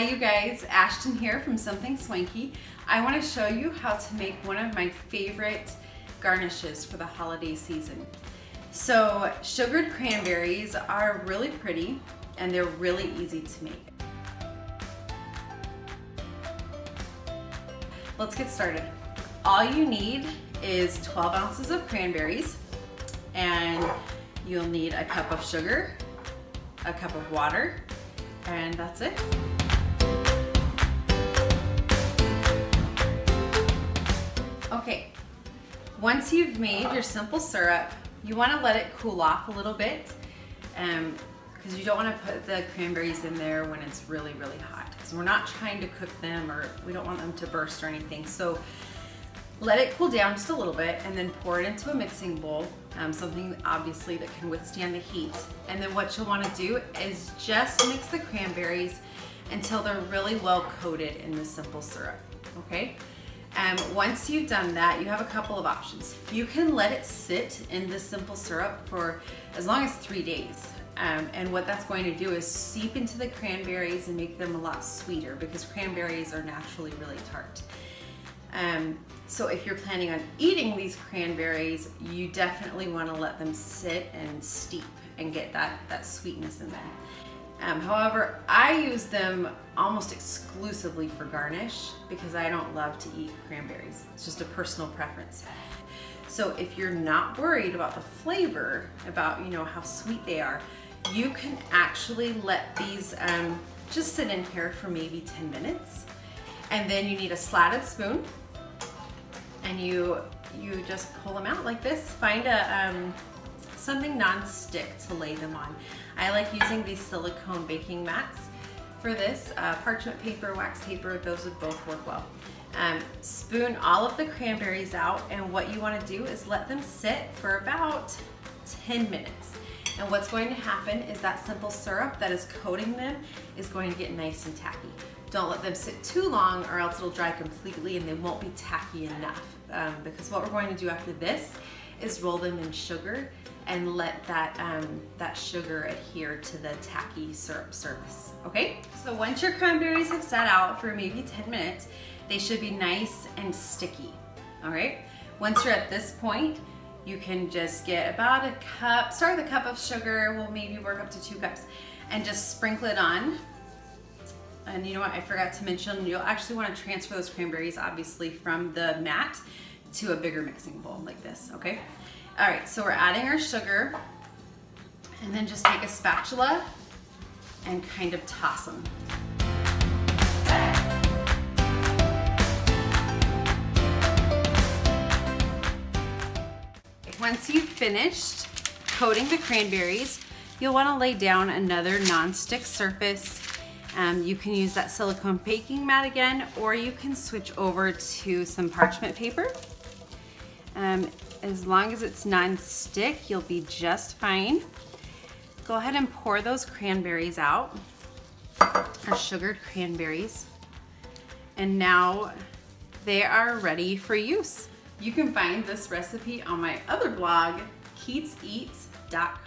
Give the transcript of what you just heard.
Hi you guys, Ashton here from Something Swanky. I want to show you how to make one of my favorite garnishes for the holiday season. So sugared cranberries are really pretty and they're really easy to make. Let's get started. All you need is 12 ounces of cranberries, and you'll need a cup of sugar, a cup of water, and that's it. Okay, once you've made your simple syrup, you want to let it cool off a little bit because you don't want to put the cranberries in there when it's really, really hot, because we're not trying to cook them or we don't want them to burst or anything. So let it cool down just a little bit and then pour it into a mixing bowl, something obviously that can withstand the heat. And then what you'll want to do is just mix the cranberries until they're really well coated in the simple syrup, okay? Once you've done that, you have a couple of options. You can let it sit in the simple syrup for as long as 3 days. And what that's going to do is seep into the cranberries and make them a lot sweeter, because cranberries are naturally really tart. So if you're planning on eating these cranberries, you definitely want to let them sit and steep and get that sweetness in them. However, I use them almost exclusively for garnish because I don't love to eat cranberries. It's just a personal preference. So if you're not worried about the flavor, about how sweet they are, you can actually let these just sit in here for maybe 10 minutes. And then you need a slatted spoon, and you just pull them out like this. Find something non-stick to lay them on. I like using these silicone baking mats for this. Parchment paper, wax paper, those would both work well. Spoon all of the cranberries out, and what you want to do is let them sit for about 10 minutes. And what's going to happen is that simple syrup that is coating them is going to get nice and tacky. Don't let them sit too long or else it'll dry completely and they won't be tacky enough. Because what we're going to do after this is roll them in sugar and let that sugar adhere to the tacky syrup surface, okay? So once your cranberries have sat out for maybe 10 minutes, they should be nice and sticky, all right? Once you're at this point, you can just get about a cup, start with a cup of sugar, we'll maybe work up to 2 cups, and just sprinkle it on. And you know what, I forgot to mention, you'll actually want to transfer those cranberries obviously from the mat to a bigger mixing bowl like this, okay? All right, so we're adding our sugar, and then just take a spatula and kind of toss them. Once you've finished coating the cranberries, you'll want to lay down another non-stick surface. You can use that silicone baking mat again, or you can switch over to some parchment paper. As long as it's non-stick, you'll be just fine. Go ahead and pour those cranberries out, our sugared cranberries, and now they are ready for use. You can find this recipe on my other blog, keatseats.com.